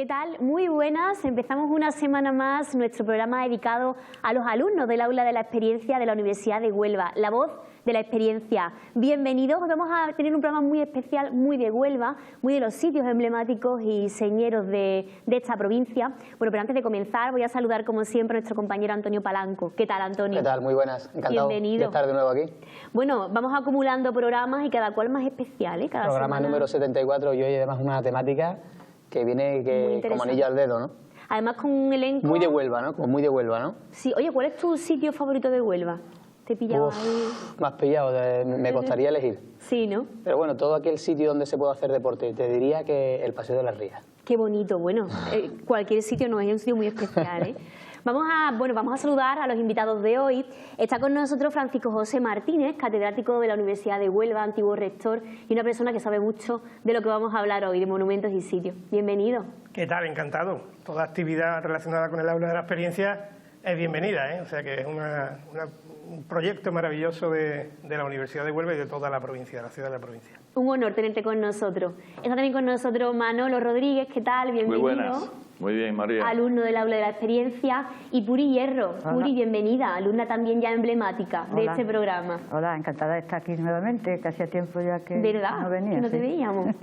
tal? Muy buenas. Empezamos una semana más nuestro programa dedicado a los alumnos del Aula de la Experiencia de la Universidad de Huelva, La Voz de la Experiencia. Bienvenidos. Vamos a tener un programa muy especial, muy de Huelva, muy de los sitios emblemáticos y señeros de esta provincia. Bueno, pero antes de comenzar voy a saludar como siempre a nuestro compañero Antonio Palanco. ¿Qué tal, Antonio? ¿Qué tal? Muy buenas. Encantado Bienvenido. de estar de nuevo aquí. Bueno, vamos acumulando programas y cada cual más especial, ¿eh? Cada Programa semana... número 74 y hoy además una temática que viene como anillo al dedo, ¿no? Además con un elenco... Muy de Huelva, ¿no? Como muy de Huelva, ¿no? Sí. Oye, ¿cuál es tu sitio favorito de Huelva? Te he pillado ahí. Me has pillado, me costaría elegir. Sí, ¿no? Pero bueno, todo aquel sitio donde se puede hacer deporte, te diría que el Paseo de las Rías. Qué bonito. Bueno, cualquier sitio no es un sitio muy especial, ¿eh? Vamos a saludar a los invitados de hoy. Está con nosotros Francisco José Martínez, catedrático de la Universidad de Huelva, antiguo rector y una persona que sabe mucho de lo que vamos a hablar hoy, de monumentos y sitios. Bienvenido. ¿Qué tal? Encantado. Toda actividad relacionada con el Aula de la Experiencia es bienvenida, ¿eh? O sea que es un proyecto maravilloso de la Universidad de Huelva y de toda la provincia, de la ciudad de la provincia. Un honor tenerte con nosotros. Está también con nosotros Manolo Rodríguez. ¿Qué tal? Bienvenido. Muy buenas. Muy bien, María. Alumno del Aula de la Experiencia. Y Puri Hierro. Hola. Puri, bienvenida. Alumna también ya emblemática de Hola. este programa. Hola, encantada de estar aquí nuevamente, que hacía tiempo ya que ¿Verdad? no venía. Que no te sí. veíamos.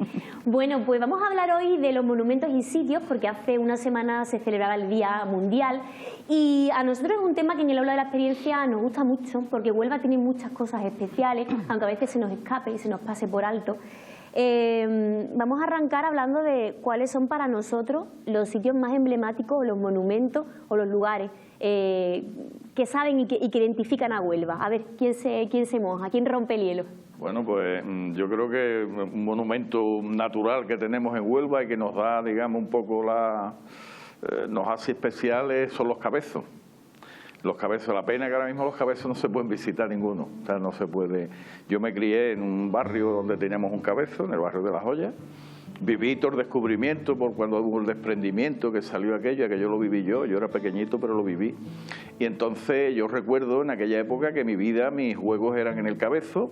Bueno, pues vamos a hablar hoy de los monumentos y sitios, porque hace una semana se celebraba el Día Mundial y a nosotros es un tema que en el Aula de la Experiencia nos gusta mucho, porque Huelva tiene muchas cosas especiales, aunque a veces se nos escape y se nos pase por alto. Vamos a arrancar hablando de cuáles son para nosotros los sitios más emblemáticos, o los monumentos o los lugares que saben y que identifican a Huelva. A ver, ¿quién se moja? ¿Quién rompe el hielo? Bueno, pues yo creo que un monumento natural que tenemos en Huelva y que nos da, digamos, un poco nos hace especiales son los Cabezos. Los Cabezos, la pena que ahora mismo los Cabezos no se pueden visitar ninguno, o sea, no se puede. Yo me crié en un barrio donde teníamos un Cabezo, en el barrio de La Joya. Viví todo el descubrimiento por cuando hubo el desprendimiento que salió aquello, que yo lo viví yo era pequeñito pero lo viví. Y entonces yo recuerdo en aquella época que mi vida, mis juegos eran en el Cabezo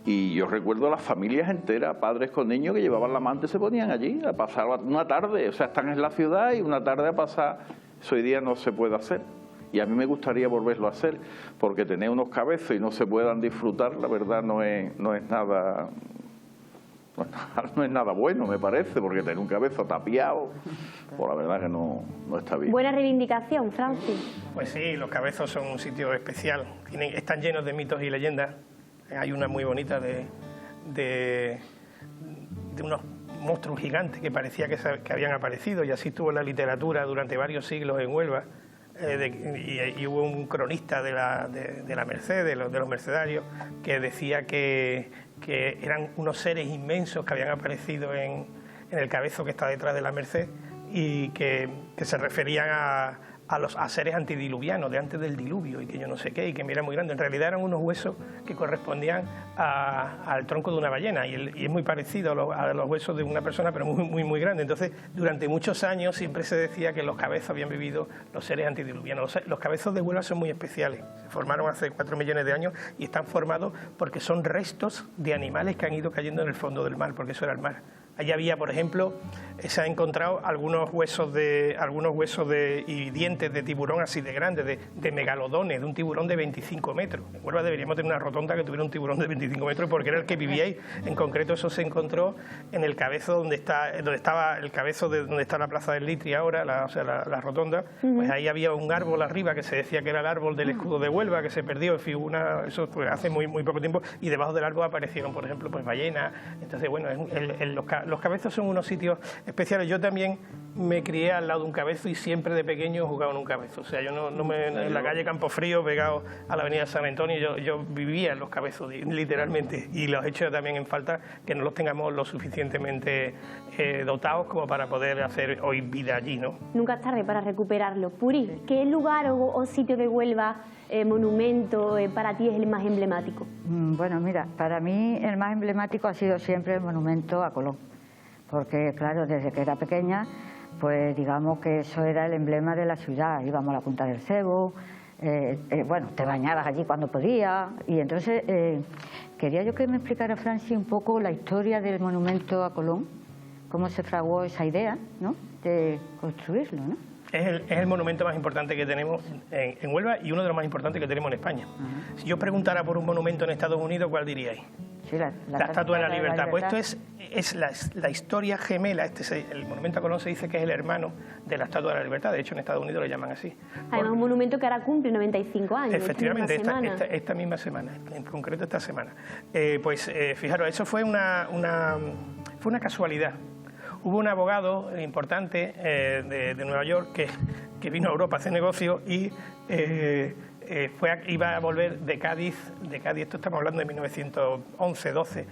y yo recuerdo las familias enteras, padres con niños que llevaban la manta y se ponían allí a pasar una tarde, o sea, están en la ciudad y una tarde a pasar, eso hoy día no se puede hacer. Y a mí me gustaría volverlo a hacer, porque tener unos Cabezos y no se puedan disfrutar, la verdad no es nada bueno, me parece, porque tener un Cabezo tapiado, pues la verdad que no está bien. Buena reivindicación, Francis. Pues sí, los Cabezos son un sitio especial, están llenos de mitos y leyendas. Hay una muy bonita de unos monstruos gigantes que parecía que habían aparecido, y así estuvo la literatura durante varios siglos en Huelva. Y hubo un cronista de la Merced, de los mercedarios, que decía que eran unos seres inmensos que habían aparecido en el Cabezo que está detrás de la Merced y que se referían a seres antediluvianos, de antes del diluvio, y que yo no sé qué, y que eran muy grandes. En realidad eran unos huesos que correspondían al tronco de una ballena, y es muy parecido a los huesos de una persona, pero muy grande. Entonces, durante muchos años siempre se decía que en los Cabezos habían vivido los seres antediluvianos. Los Cabezos de Huelva son muy especiales, se formaron hace 4 millones de años y están formados porque son restos de animales que han ido cayendo en el fondo del mar, porque eso era el mar. Allí había, por ejemplo, se han encontrado algunos huesos y dientes de tiburón así de grandes, de megalodones, de un tiburón de 25 metros. En Huelva deberíamos tener una rotonda que tuviera un tiburón de 25 metros porque era el que vivía ahí. En concreto eso se encontró en el Cabezo donde estaba el Cabezo de donde está la Plaza del Litri ahora, la rotonda. Pues ahí había un árbol arriba que se decía que era el árbol del escudo de Huelva, que se perdió, en fin, eso fue hace muy poco tiempo, y debajo del árbol aparecieron, por ejemplo, pues ballenas. Entonces, bueno, los Cabezos son unos sitios especiales. Yo también me crié al lado de un Cabezo y siempre de pequeño jugaba en un Cabezo. O sea, yo en la calle Campofrío, pegado a la avenida San Antonio, yo vivía en los Cabezos, literalmente, y los he hecho también en falta que no los tengamos lo suficientemente dotados como para poder hacer hoy vida allí, ¿no? Nunca es tarde para recuperarlo. Puri, ¿qué lugar o sitio de Huelva, monumento, para ti es el más emblemático? Bueno, mira, para mí el más emblemático ha sido siempre el monumento a Colón, porque claro, desde que era pequeña, pues digamos que eso era el emblema de la ciudad. Íbamos a la Punta del Cebo, bueno, te bañabas allí cuando podías, y entonces quería yo que me explicara, Francis, un poco la historia del monumento a Colón, cómo se fraguó esa idea, ¿no?, de construirlo, ¿no? Es el monumento más importante que tenemos en Huelva y uno de los más importantes que tenemos en España. Si yo preguntara por un monumento en Estados Unidos, ¿cuál diríais? Sí, la Estatua de la Libertad. Pues esto es la historia gemela. El monumento a Colón se dice que es el hermano de la Estatua de la Libertad. De hecho, en Estados Unidos lo llaman así. Además, un monumento que ahora cumple 95 años. Efectivamente, esta misma semana, en concreto esta semana. Fijaros, eso fue una casualidad. Hubo un abogado importante de Nueva York que vino a Europa a hacer negocio y iba a volver de Cádiz, esto estamos hablando de 1911-12,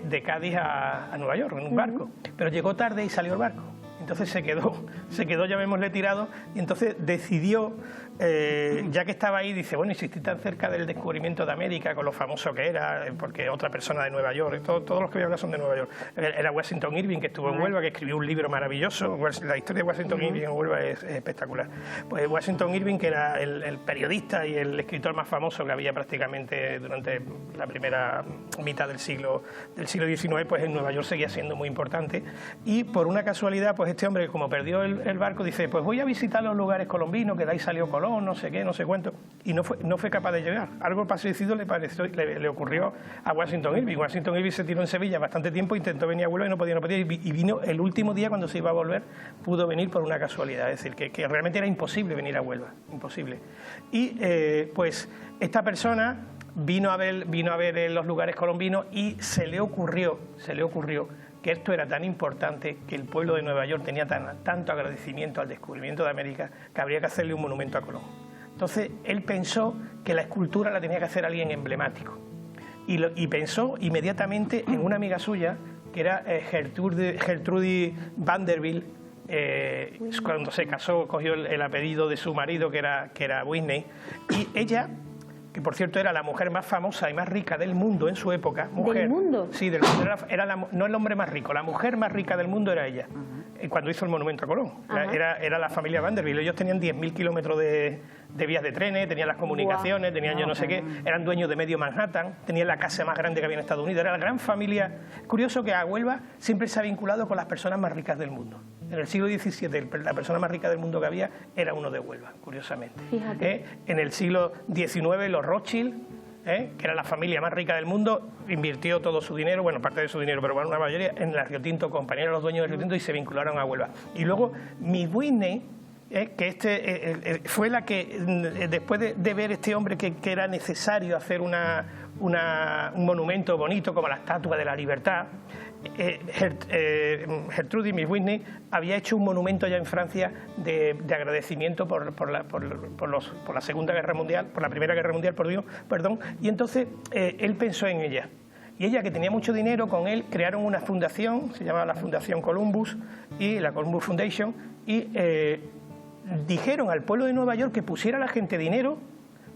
de Cádiz a Nueva York en un barco, pero llegó tarde y salió el barco. Entonces se quedó, llamémosle, tirado, y entonces decidió, ya que estaba ahí, dice, bueno, y si estoy tan cerca del descubrimiento de América, con lo famoso que era, porque otra persona de Nueva York, todos los que voy a hablar son de Nueva York, era Washington Irving, que estuvo en Huelva, que escribió un libro maravilloso. La historia de Washington Irving en Huelva es espectacular. Pues Washington Irving, que era el periodista y el escritor más famoso que había prácticamente durante la primera mitad del siglo XIX, pues en Nueva York seguía siendo muy importante, y por una casualidad, pues este hombre, como perdió el barco, dice, pues voy a visitar los lugares colombinos, que de ahí salió Colón, no sé qué, no sé cuánto, y no fue capaz de llegar. Algo parecido le ocurrió a Washington Irving. Washington Irving se tiró en Sevilla bastante tiempo, intentó venir a Huelva y no podía, y vino el último día, cuando se iba a volver, pudo venir por una casualidad, es decir, que realmente era imposible venir a Huelva, imposible. Y pues esta persona vino a ver los lugares colombinos y se le ocurrió que esto era tan importante, que el pueblo de Nueva York tenía tanto agradecimiento al descubrimiento de América, que habría que hacerle un monumento a Colón. Entonces él pensó que la escultura la tenía que hacer alguien emblemático, y pensó inmediatamente en una amiga suya, que era Gertrude Vanderbilt. Cuando se casó, cogió el apellido de su marido, que era Whitney, y ella, que por cierto era la mujer más famosa y más rica del mundo en su época. ¿Del mundo? Sí, del mundo. No el hombre más rico, la mujer más rica del mundo era ella, cuando hizo el monumento a Colón. Era la familia Vanderbilt. Ellos tenían 10.000 kilómetros de vías de trenes, tenían las comunicaciones, tenían yo no sé qué, eran dueños de medio Manhattan, tenían la casa más grande que había en Estados Unidos, era la gran familia. Curioso que a Huelva siempre se ha vinculado con las personas más ricas del mundo. En el siglo XVII, la persona más rica del mundo que había era uno de Huelva, curiosamente. Fíjate. En el siglo XIX, los Rothschild, que era la familia más rica del mundo, invirtió todo su dinero, bueno, parte de su dinero, pero bueno, una mayoría, en la Rio Tinto Company, eran los dueños de Rio Tinto y se vincularon a Huelva. Y luego, Miss Whitney, que fue la que, después de ver este hombre que era necesario hacer un monumento bonito como la Estatua de la Libertad, Gertrude Miss Whitney había hecho un monumento ya en Francia de agradecimiento por la Segunda Guerra Mundial, por la Primera Guerra Mundial, perdón, y entonces él pensó en ella. Y ella, que tenía mucho dinero, con él crearon una fundación, se llamaba la Fundación Columbus, y la Columbus Foundation, y dijeron al pueblo de Nueva York que pusiera a la gente dinero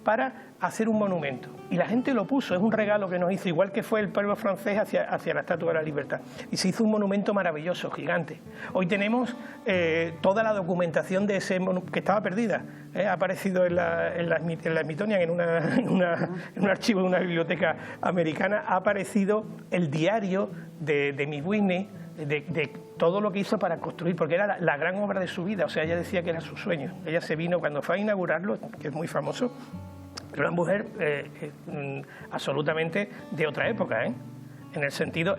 para hacer un monumento. Y la gente lo puso, es un regalo que nos hizo, igual que fue el pueblo francés hacia la Estatua de la Libertad. Y se hizo un monumento maravilloso, gigante. Hoy tenemos toda la documentación de ese monumento, que estaba perdida. Ha aparecido en la Smithsonian, en un archivo de una biblioteca americana, ha aparecido el diario de Miss Whitney, de todo lo que hizo para construir, porque era la gran obra de su vida. O sea, ella decía que era su sueño. Ella se vino, cuando fue a inaugurarlo, que es muy famoso, pero una mujer absolutamente de otra época, en el sentido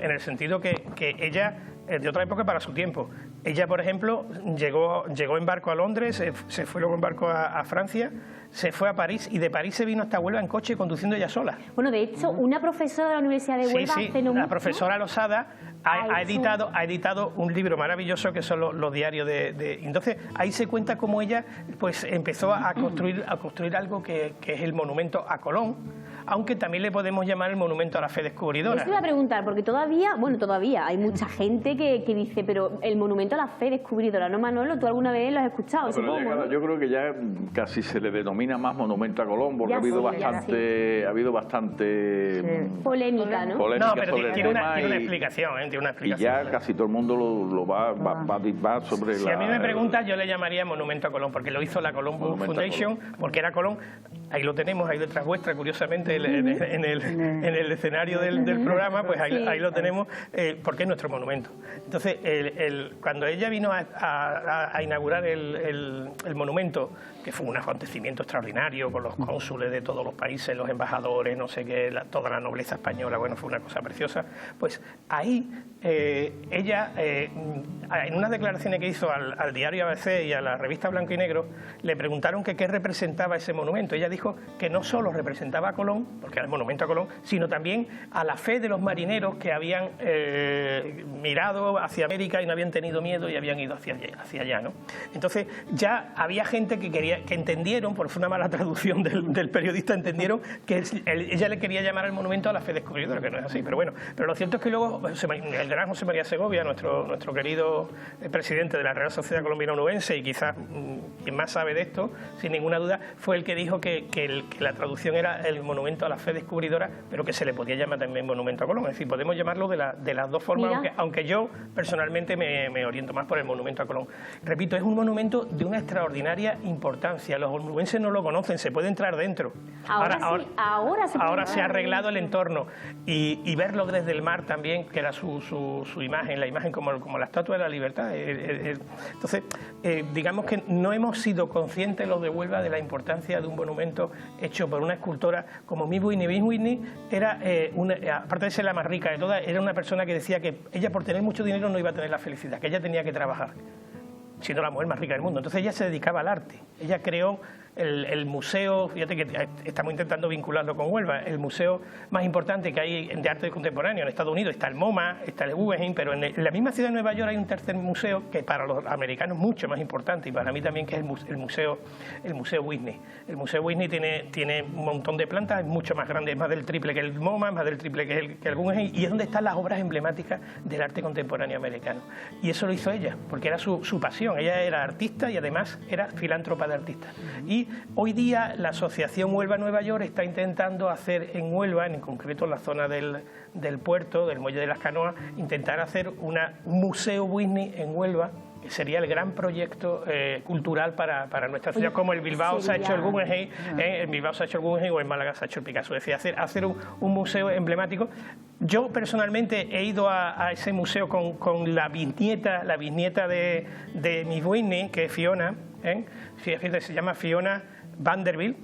que ella, de otra época para su tiempo. Ella, por ejemplo, llegó en barco a Londres, se fue luego en barco a Francia, se fue a París, y de París se vino hasta Huelva en coche conduciendo ella sola. Bueno, de hecho, una profesora de la Universidad de Huelva hace no mucho, la profesora Losada ha editado un libro maravilloso que son los diarios entonces ahí se cuenta cómo ella pues empezó a construir algo que es el monumento a Colón, aunque también le podemos llamar el monumento a la fe descubridora. Eso te iba a preguntar, porque todavía hay mucha gente que dice, pero el monumento monumento a la fe descubridora, ¿no, Manolo? ¿Tú alguna vez lo has escuchado? Pero supongo, ¿no? Yo creo que ya casi se le denomina más monumento a Colón, porque Ya ha habido sí, ha habido bastante polémica, ¿no? polémica No, pero sobre el tiene una tema explicación, tiene una y explicación. ya casi todo el mundo lo va sobre Si a mí me preguntas, yo le llamaría monumento a Colón, porque lo hizo la Colón Foundation, porque era Colón. Ahí lo tenemos, ahí detrás vuestra, curiosamente, en el escenario del programa, pues ahí lo tenemos, porque es nuestro monumento. Entonces, cuando ella vino a inaugurar el monumento, que fue un acontecimiento extraordinario, con los cónsules de todos los países, los embajadores, no sé qué, toda la nobleza española, bueno, fue una cosa preciosa, pues ahí ella, en unas declaraciones que hizo al diario ABC y a la revista Blanco y Negro, le preguntaron que qué representaba ese monumento. Ella dijo que no solo representaba a Colón, porque era el monumento a Colón, sino también a la fe de los marineros que habían mirado hacia América y no habían tenido miedo y habían ido hacia allá, ¿no? Entonces ya había gente que entendieron, por una mala traducción del periodista, entendieron que ella le quería llamar al monumento a la fe descubridora, que no es así, pero bueno. Pero lo cierto es que luego el gran José María Segovia, nuestro querido presidente de la Real Sociedad Colombiana Onubense, y quizás quien más sabe de esto, sin ninguna duda, fue el que dijo que la traducción era el monumento a la fe descubridora, pero que se le podía llamar también monumento a Colón. Es decir, podemos llamarlo de las dos formas, aunque yo personalmente me oriento más por el monumento a Colón. Repito, es un monumento de una extraordinaria importancia. Los onubenses no lo conocen, se puede entrar dentro. Ahora se ha arreglado el entorno y verlo desde el mar también, que era su imagen, la imagen como la Estatua de la Libertad. Entonces, digamos que no hemos sido conscientes los de Huelva de la importancia de un monumento hecho por una escultora como Miss Whitney. Miss Whitney era, aparte de ser la más rica de todas, era una persona que decía que ella por tener mucho dinero no iba a tener la felicidad, que ella tenía que trabajar, siendo la mujer más rica del mundo. Entonces ella se dedicaba al arte. Ella creó el museo, fíjate que estamos intentando vincularlo con Huelva, el museo más importante que hay de arte contemporáneo en Estados Unidos. Está el MoMA, está el Guggenheim, pero en la misma ciudad de Nueva York hay un tercer museo que para los americanos es mucho más importante, y para mí también, que es el museo Whitney. El museo Whitney tiene un montón de plantas, es mucho más grande, es más del triple que el MoMA, más del triple que el Guggenheim, y es donde están las obras emblemáticas del arte contemporáneo americano. Y eso lo hizo ella, porque era su pasión. Ella era artista y además era filántropa de artistas. Y hoy día la Asociación Huelva-Nueva York está intentando hacer en Huelva, en concreto en la zona del puerto, del muelle de las canoas, intentar hacer un museo Whitney en Huelva, que sería el gran proyecto cultural para nuestra ciudad, como el Bilbao se ha hecho el Guggenheim, en Bilbao se ha hecho el Guggenheim, o en Málaga se ha hecho el Picasso. Es decir, hacer un museo emblemático. Yo personalmente he ido a ese museo con la bisnieta de Miss Whitney, que es Fiona, fíjate, se llama Fiona Vanderbilt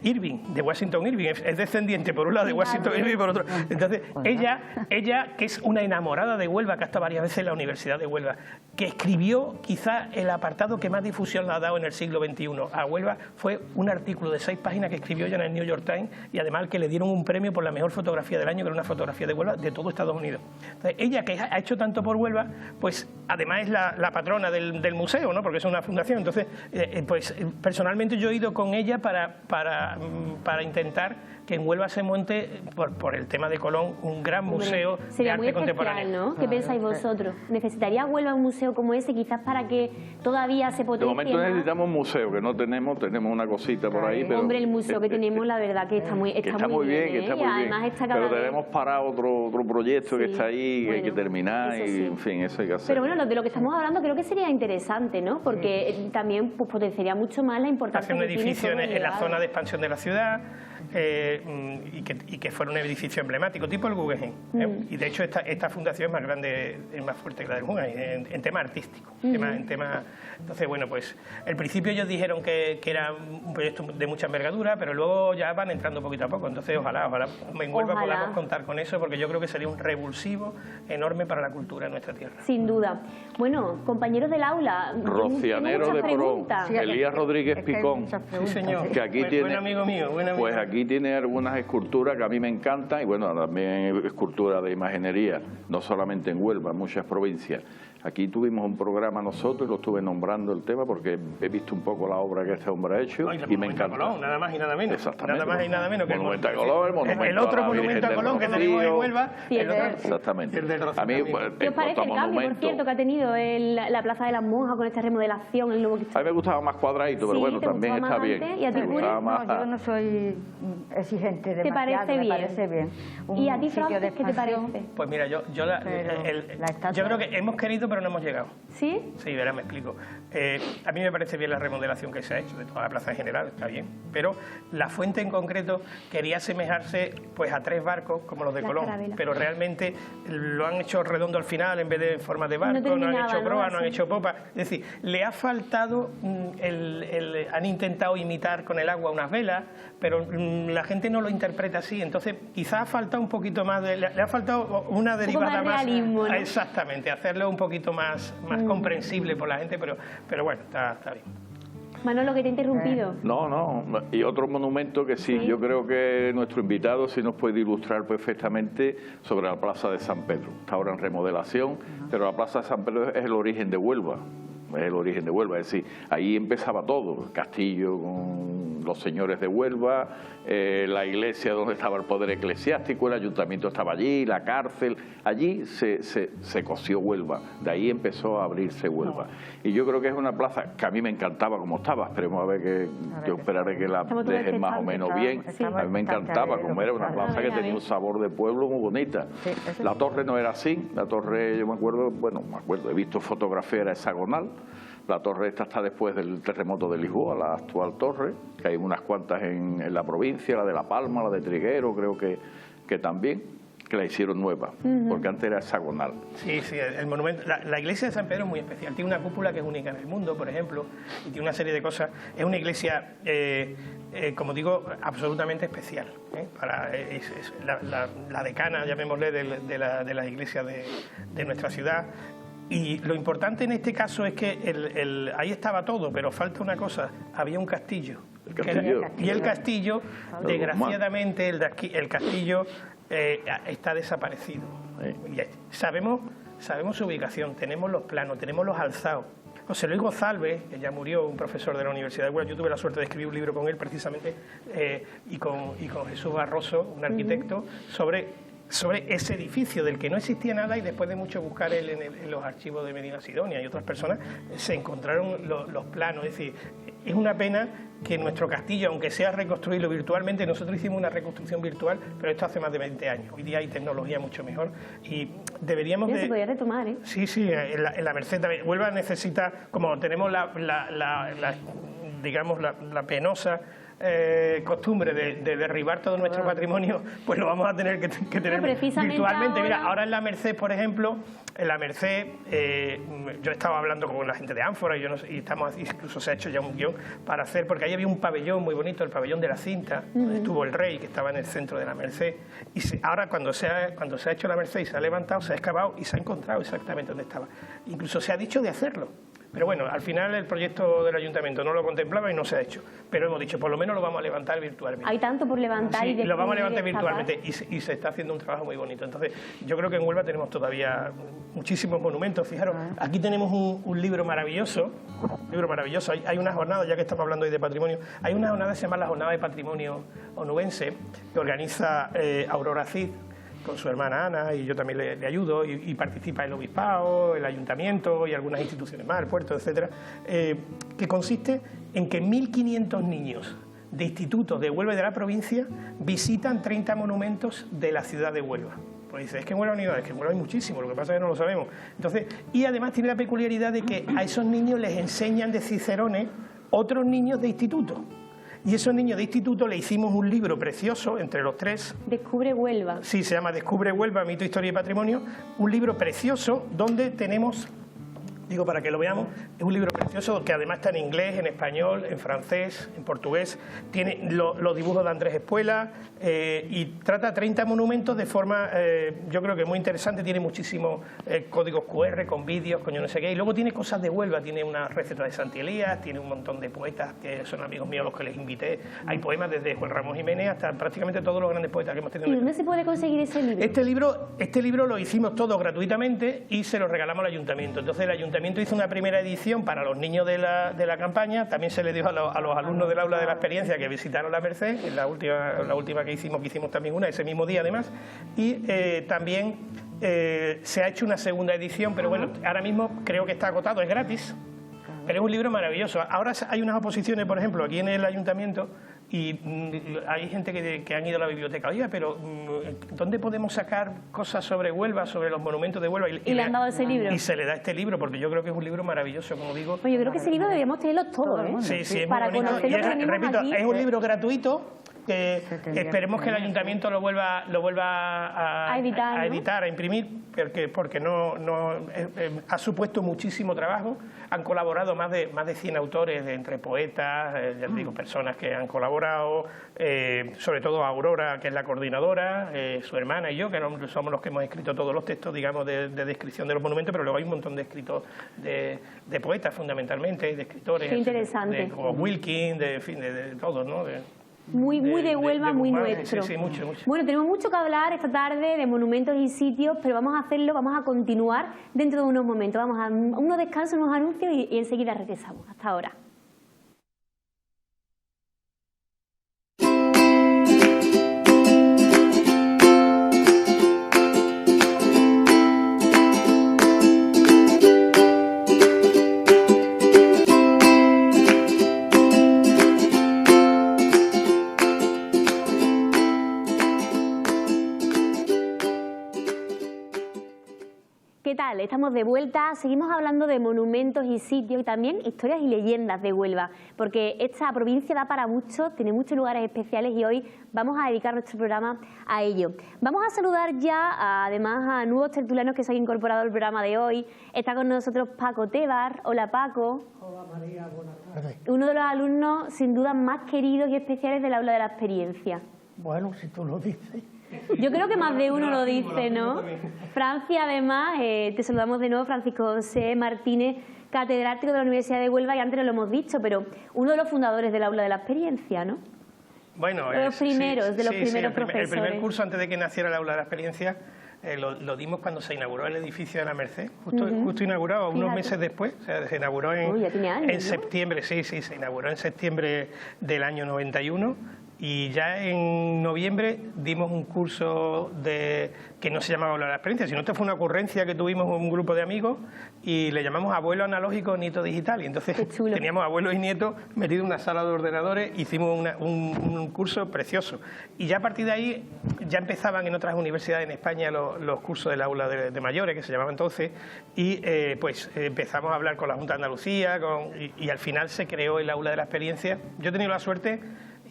Irving, de Washington Irving, es descendiente por un lado de Washington Irving y por otro. Entonces, ella, que es una enamorada de Huelva, que ha estado varias veces en la Universidad de Huelva, que escribió quizá el apartado que más difusión le ha dado en el siglo XXI a Huelva, fue un artículo de 6 páginas que escribió ella en el New York Times, y además que le dieron un premio por la mejor fotografía del año, que era una fotografía de Huelva de todo Estados Unidos. Entonces, ella, que ha hecho tanto por Huelva, pues además es la patrona del museo, ¿no? Porque es una fundación. Entonces, pues personalmente yo he ido con ella para intentar que en Huelva se monte, por el tema de Colón, un gran museo de arte contemporáneo. ¿No? ¿Qué pensáis vosotros? ¿Necesitaría Huelva un museo como ese, quizás para que todavía se potencie? De momento necesitamos un museo, que no tenemos una cosita por ahí. Pero hombre, el museo que tenemos, la verdad que está muy bien. Está muy bien. Pero tenemos parado otro proyecto que está ahí, que hay que terminar, y en fin, eso hay que hacer. Pero bueno, de lo que estamos hablando creo que sería interesante, ¿no? Porque también pues, potenciaría mucho más la importancia de que tiene edificio en la zona de expansión de la ciudad, y que fuera un edificio emblemático, tipo el Guggenheim. Y de hecho esta fundación es más grande, es más fuerte que la del Guggenheim en tema artístico. Entonces, bueno, pues al principio ellos dijeron que era un proyecto de mucha envergadura, pero luego ya van entrando poquito a poco. Entonces, ojalá en Huelva podamos contar con eso, porque yo creo que sería un revulsivo enorme para la cultura de nuestra tierra. Sin duda. Bueno, compañeros del aula, Rocianero de Colón, Elías Rodríguez Picón, sí, señor. Que aquí buen amigo mío. Pues aquí tiene algunas esculturas que a mí me encantan, y bueno, también esculturas de imaginería, no solamente en Huelva, en muchas provincias. Aquí tuvimos un programa nosotros, lo estuve nombrando el tema porque he visto un poco la obra que este hombre ha hecho y me encanta. Colón, nada más y nada menos. Exactamente. Nada más y nada menos que Monumento a Colón, el monumento el otro a la monumento a Virgen Colón que del tenemos en Rocío. Huelva. Sí, el otro, Exactamente. el del Rocío A mí, también. pues, ¿Qué os parece el cambio, por cierto, que ha tenido la Plaza de las Monjas con esta remodelación? El nuevo A mí me gustaba más cuadradito, pero Sí, bueno, ¿te también gustaba está más bien. antes? ¿Y a ti, Me Puri? gustaba más. No, yo no soy exigente ¿Te demasiado, parece bien? me parece bien. ¿Y a ti, sitio de Francis, qué te expansión. parece? Pues mira, yo creo que hemos querido pero no hemos llegado. ¿Sí? Sí, verá, me explico. A mí me parece bien la remodelación que se ha hecho de toda la plaza en general, está bien. Pero la fuente en concreto quería asemejarse pues a 3 barcos como los de La Colón, carabela. pero realmente lo han hecho redondo al final en vez de en forma de barco, no han terminaba, hecho ¿no? proa, no han Así. hecho popa. Es decir, le ha faltado, han intentado imitar con el agua unas velas, pero la gente no lo interpreta así. Entonces, quizás ha faltado un poquito más, le ha faltado una derivada más realismo, ¿no? Exactamente, hacerlo un poquito más comprensible por la gente, pero bueno, está bien. Manolo, que te he interrumpido. No, y otro monumento que sí, Sí. yo creo que nuestro invitado sí nos puede ilustrar perfectamente sobre la Plaza de San Pedro. Está ahora en remodelación, pero la Plaza de San Pedro es el origen de Huelva. Es el origen de Huelva, es decir, ahí empezaba todo, el castillo con los señores de Huelva, la iglesia donde estaba el poder eclesiástico, el ayuntamiento estaba allí, la cárcel, allí se cosió Huelva, de ahí empezó a abrirse Huelva. Y yo creo que es una plaza que a mí me encantaba como estaba, esperemos a ver que yo esperaré que la Estamos todos dejen más o menos bien. estamos A mí me encantaba, como era una plaza que tenía un sabor de pueblo muy bonita. Sí, eso La sí. torre no era así, la torre yo me acuerdo, he visto fotografía, era hexagonal. La torre esta está después del terremoto de Lisboa, la actual torre, que hay unas cuantas en la provincia, la de La Palma, la de Triguero, creo que también, que la hicieron nueva, porque antes era hexagonal. Sí, el monumento, la iglesia de San Pedro es muy especial, tiene una cúpula que es única en el mundo, por ejemplo, y tiene una serie de cosas. Es una iglesia, como digo, absolutamente especial, ¿eh? Es la decana, llamémosle, de las iglesias de nuestra ciudad. Y lo importante en este caso es que ahí estaba todo, pero falta una cosa, había un castillo. El castillo. Y el castillo, desgraciadamente, el castillo está desaparecido. Y sabemos su ubicación, tenemos los planos, tenemos los alzados. José Luis Gozalve, que ya murió, un profesor de la Universidad de Huelva, yo tuve la suerte de escribir un libro con él precisamente, y con Jesús Barroso, un arquitecto, sobre ese edificio del que no existía nada, y después de mucho buscar él en los archivos de Medina Sidonia y otras personas, se encontraron los planos. Es decir, es una pena que nuestro castillo, aunque sea reconstruirlo virtualmente, nosotros hicimos una reconstrucción virtual, pero esto hace más de 20 años. Hoy día hay tecnología mucho mejor y deberíamos Se podría retomar, ¿eh? Sí, en la Merced también. Huelva necesita, como tenemos digamos, la penosa costumbre de derribar todo nuestro patrimonio, pues lo vamos a tener que tener virtualmente. Mira, ahora en la Merced, por ejemplo, en la Merced, yo estaba hablando con la gente de Ánfora y incluso se ha hecho ya un guión para hacer, porque ahí había un pabellón muy bonito, el pabellón de la cinta, donde estuvo el rey, que estaba en el centro de la Merced, y ahora cuando se ha hecho la Merced y se ha levantado, se ha excavado y se ha encontrado exactamente donde estaba. Incluso se ha dicho de hacerlo. Pero bueno, al final el proyecto del ayuntamiento no lo contemplaba y no se ha hecho. Pero hemos dicho, por lo menos lo vamos a levantar virtualmente. Hay tanto por levantar y lo vamos a levantar destacar. virtualmente y se está haciendo un trabajo muy bonito. Entonces, yo creo que en Huelva tenemos todavía muchísimos monumentos. Fijaros, aquí tenemos un libro maravilloso. Hay una jornada, ya que estamos hablando hoy de patrimonio, hay una jornada que se llama la Jornada de Patrimonio Onubense, que organiza Aurora Cid con su hermana Ana, y yo también le ayudo, y participa el obispado, el ayuntamiento y algunas instituciones más, el puerto, etcétera, que consiste en que 1.500 niños de institutos de Huelva y de la provincia visitan 30 monumentos de la ciudad de Huelva. Pues dice, es que en Huelva no hay nada, es que en Huelva hay muchísimo, lo que pasa es que no lo sabemos. Entonces, y además tiene la peculiaridad de que a esos niños les enseñan de Cicerones otros niños de instituto. Y esos niños de instituto le hicimos un libro precioso entre los tres. Descubre Huelva. Sí, se llama Descubre Huelva, Mito, Historia y Patrimonio. Un libro precioso donde tenemos digo para que lo veamos, es un libro precioso que además está en inglés, en español, en francés, en portugués, tiene los dibujos de Andrés Espuela y trata 30 monumentos de forma, yo creo que muy interesante, tiene muchísimos códigos QR con vídeos, con yo no sé qué, y luego tiene cosas de Huelva, tiene una receta de Santi Elías, tiene un montón de poetas que son amigos míos los que les invité, hay poemas desde Juan Ramón Jiménez hasta prácticamente todos los grandes poetas que hemos tenido. ¿Y dónde se puede conseguir ese libro? Este libro lo hicimos todo gratuitamente y se lo regalamos al ayuntamiento. Entonces el ayuntamiento hizo una primera edición para los niños de la campaña, también se le dio a los alumnos del aula de la experiencia que visitaron la Merced, en la última que hicimos también una, ese mismo día además, y también se ha hecho una segunda edición, pero bueno, ahora mismo creo que está agotado, es gratis, pero es un libro maravilloso. Ahora hay unas oposiciones, por ejemplo, aquí en el ayuntamiento, y hay gente que han ido a la biblioteca, oiga, pero ¿dónde podemos sacar cosas sobre Huelva, sobre los monumentos de Huelva? Y le han dado ese libro. Y se le da este libro, porque yo creo que es un libro maravilloso, como digo. Pues yo creo que ese libro deberíamos tenerlo todos, ¿eh? Sí, sí, es para muy bonito. conocerlo. Y repito, es un libro gratuito que esperemos que el ayuntamiento lo vuelva a editar, a imprimir, porque no ha supuesto muchísimo trabajo. Han colaborado más de 100 autores, entre poetas, ya digo, personas que han colaborado, sobre todo Aurora, que es la coordinadora, su hermana y yo, que somos los que hemos escrito todos los textos, digamos, de descripción de los monumentos, pero luego hay un montón de escritos de poetas, fundamentalmente, de escritores. Qué interesante. O Wilkins, en fin, de todos, ¿no? Muy de Huelva, muy nuestro. Sí, mucho. Bueno, tenemos mucho que hablar esta tarde de monumentos y sitios, pero vamos a continuar dentro de unos momentos. Vamos a unos descansos, unos anuncios y enseguida regresamos. Hasta ahora. ¿Qué tal? Estamos de vuelta, seguimos hablando de monumentos y sitios y también historias y leyendas de Huelva, porque esta provincia da para mucho, tiene muchos lugares especiales y hoy vamos a dedicar nuestro programa a ello. Vamos a saludar ya además a nuevos tertulianos que se han incorporado al programa de hoy. Está con nosotros Paco Tebar. Hola Paco. Hola María, buenas tardes. Uno de los alumnos sin duda más queridos y especiales del aula de la experiencia. Bueno, si tú lo dices. Yo creo que más de uno lo dice, ¿no? Francia, además, te saludamos de nuevo, Francisco José Martínez, catedrático de la Universidad de Huelva, y antes no lo hemos dicho, pero uno de los fundadores del aula de la experiencia, ¿no? Bueno, de los primeros profesores. El primer curso antes de que naciera el aula de la experiencia lo dimos cuando se inauguró el edificio de la Merced, justo inaugurado, unos meses después, o sea, se inauguró en septiembre, sí, se inauguró en septiembre del año 91. Y ya en noviembre dimos un curso que no se llamaba Aula de la Experiencia, sino esto fue una ocurrencia que tuvimos un grupo de amigos y le llamamos Abuelo Analógico, Nieto Digital. Y entonces teníamos abuelos y nietos metidos en una sala de ordenadores, hicimos un curso precioso. Y ya a partir de ahí ya empezaban en otras universidades en España los cursos del aula de mayores, que se llamaba entonces, y pues empezamos a hablar con la Junta de Andalucía y al final se creó el Aula de la Experiencia. Yo he tenido la suerte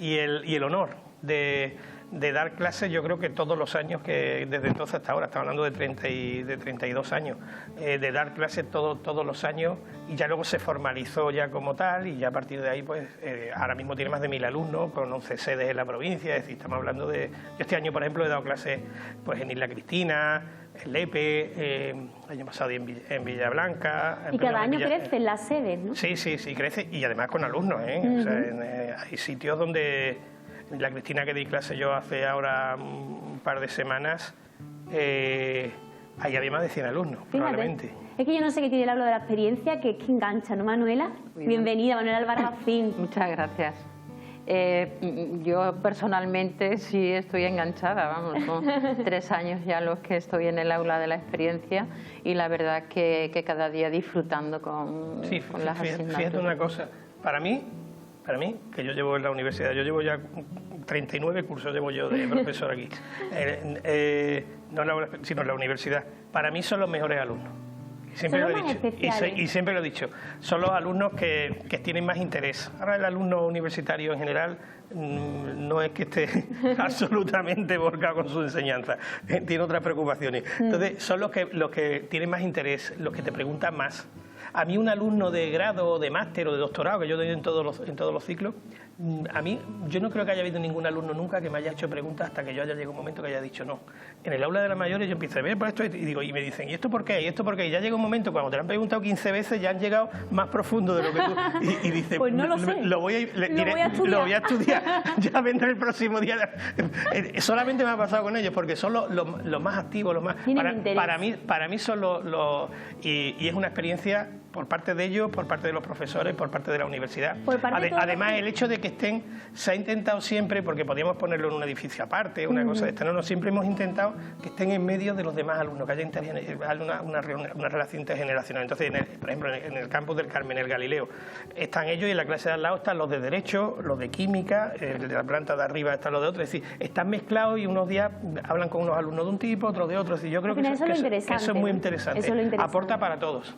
y el honor de dar clases, yo creo que todos los años, que desde entonces hasta ahora, estamos hablando de 32 años, de dar clases todos los años, y ya luego se formalizó ya como tal, y ya a partir de ahí, pues ahora mismo tiene más de 1000 alumnos, con 11 sedes en la provincia, es decir, estamos hablando de... Yo este año, por ejemplo, he dado clases pues en Isla Cristina, en Lepe, el año pasado en Villablanca... Y cada año crecen las sedes, ¿no? Sí, crece, y además con alumnos, O sea, hay sitios donde... La Cristina que di clase yo hace ahora un par de semanas, ahí había más de 100 alumnos, probablemente. Es que yo no sé qué tiene el aula de la experiencia, que es que engancha, ¿no, Manuela? Bienvenida, Manuela Albarracín. Muchas gracias. Yo personalmente sí estoy enganchada, vamos, son 3 años ya los que estoy en el aula de la experiencia y la verdad que cada día disfrutando con las asignaturas. Fíjate una cosa, para mí, que yo llevo en la universidad, yo llevo ya 39 cursos llevo yo de profesor aquí, no en la aula, sino en la universidad. Para mí son los mejores alumnos. Siempre lo he dicho, y siempre lo he dicho, son los alumnos que tienen más interés. Ahora el alumno universitario en general no es que esté absolutamente volcado con su enseñanza, tiene otras preocupaciones. Entonces son los que tienen más interés, los que te preguntan más. A mí un alumno de grado, de máster o de doctorado, que yo doy en todos los ciclos, a mí, yo no creo que haya habido ningún alumno nunca que me haya hecho preguntas hasta que yo haya llegado un momento que haya dicho no. En el aula de las mayores yo empiezo a ver por esto y digo, y me dicen, ¿y esto por qué? ¿Y esto por qué? Y ya llega un momento, cuando te lo han preguntado 15 veces, ya han llegado más profundo de lo que tú... Y dices, pues no lo sé. Lo voy a estudiar. Ya vendré el próximo día. Solamente me ha pasado con ellos, porque son los más activos, los más... Para mí son los... Y es una experiencia por parte de ellos, por parte de los profesores, por parte de la universidad. Además, el hecho de que estén, se ha intentado siempre, porque podíamos ponerlo en un edificio aparte, una cosa de esta, no, siempre hemos intentado que estén en medio de los demás alumnos, que haya una relación intergeneracional. Entonces, por ejemplo, en el campus del Carmen, el Galileo, están ellos y en la clase de al lado están los de Derecho, los de Química, de la planta de arriba están los de otros, es decir, están mezclados y unos días hablan con unos alumnos de un tipo, otros de otros, y yo creo que eso es muy interesante, aporta para todos.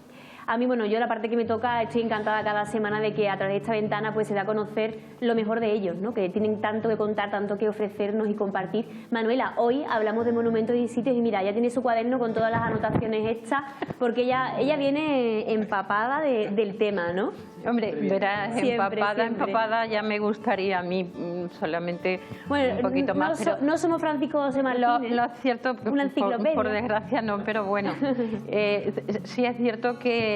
A mí, bueno, yo la parte que me toca, estoy encantada cada semana de que a través de esta ventana pues se da a conocer lo mejor de ellos, ¿no? Que tienen tanto que contar, tanto que ofrecernos y compartir. Manuela, hoy hablamos de monumentos y sitios y mira, ella tiene su cuaderno con todas las anotaciones hechas, porque ella viene empapada del tema, ¿no? Hombre, verás, empapada ya me gustaría a mí solamente un poquito más. Pero no somos Francisco José Martínez. Lo cierto, una enciclopedia. Por desgracia no, pero bueno, sí es cierto que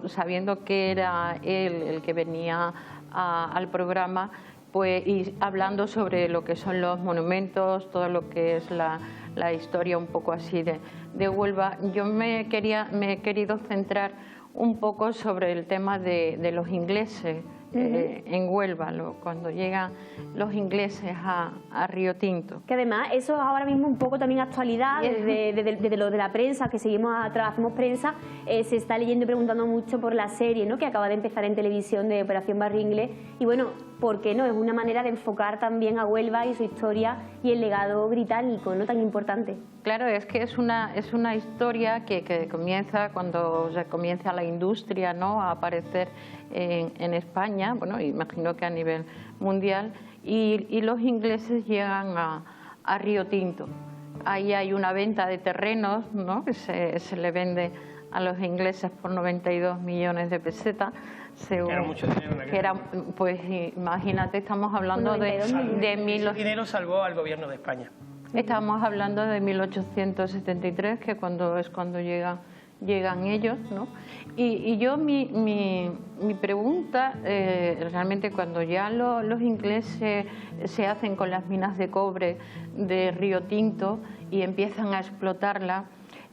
sabiendo que era él el que venía al programa, pues y hablando sobre lo que son los monumentos, todo lo que es la historia un poco así de Huelva, yo me he querido centrar un poco sobre el tema de los ingleses en Huelva, cuando llegan los ingleses a Río Tinto. Que además eso es ahora mismo un poco también actualidad, desde lo de la prensa, que hacemos prensa, se está leyendo y preguntando mucho por la serie, ¿no? Que acaba de empezar en televisión de Operación Barrio Inglés, y bueno, ¿por qué no? Es una manera de enfocar también a Huelva y su historia y el legado británico, ¿no? Tan importante. Claro, es que es una historia que comienza cuando comienza la industria, ¿no? A aparecer en España, bueno, imagino que a nivel mundial, y los ingleses llegan a Río Tinto. Ahí hay una venta de terrenos, ¿no? Que se le vende a los ingleses por 92 millones de pesetas. Era mucho dinero en aquel momento. Pues imagínate, estamos hablando Ese dinero salvó al gobierno de España. Estamos hablando de 1873, que es cuando llegan ellos, ¿no? Y yo mi pregunta, realmente cuando ya los ingleses se hacen con las minas de cobre de Río Tinto y empiezan a explotarla,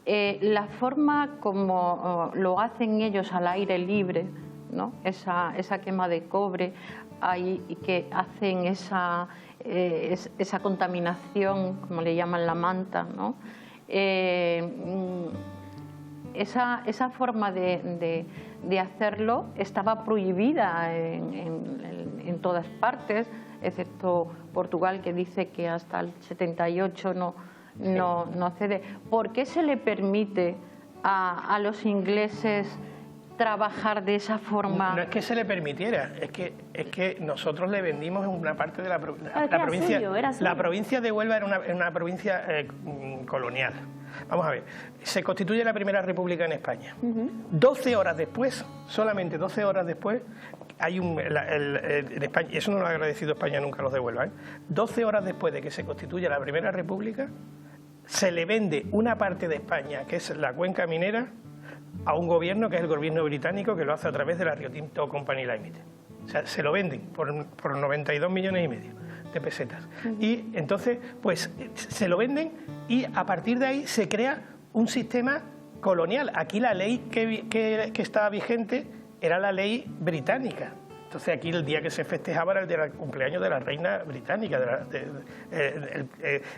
la forma como lo hacen ellos al aire libre, ¿no? Esa quema de cobre, ahí que hacen esa contaminación, como le llaman la manta, ¿no? Esa forma de hacerlo estaba prohibida en todas partes, excepto Portugal, que dice que hasta el 78 no cede. ¿Por qué se le permite a los ingleses trabajar de esa forma? No es que se le permitiera, es que nosotros le vendimos una parte de la provincia. La provincia de Huelva era una provincia colonial. Vamos a ver, se constituye la primera república en España. 12 horas después, solamente 12 horas después, hay en España, y eso no lo ha agradecido España nunca a los de Huelva, 12 horas después de que se constituye la primera república, se le vende una parte de España, que es la cuenca minera, a un gobierno que es el gobierno británico, que lo hace a través de la Rio Tinto Company Limited. O sea, se lo venden por 92 millones y medio de pesetas. Y entonces, pues, se lo venden y a partir de ahí se crea un sistema colonial. Aquí la ley que estaba vigente era la ley británica. Entonces aquí el día que se festejaba era el del cumpleaños de la reina británica.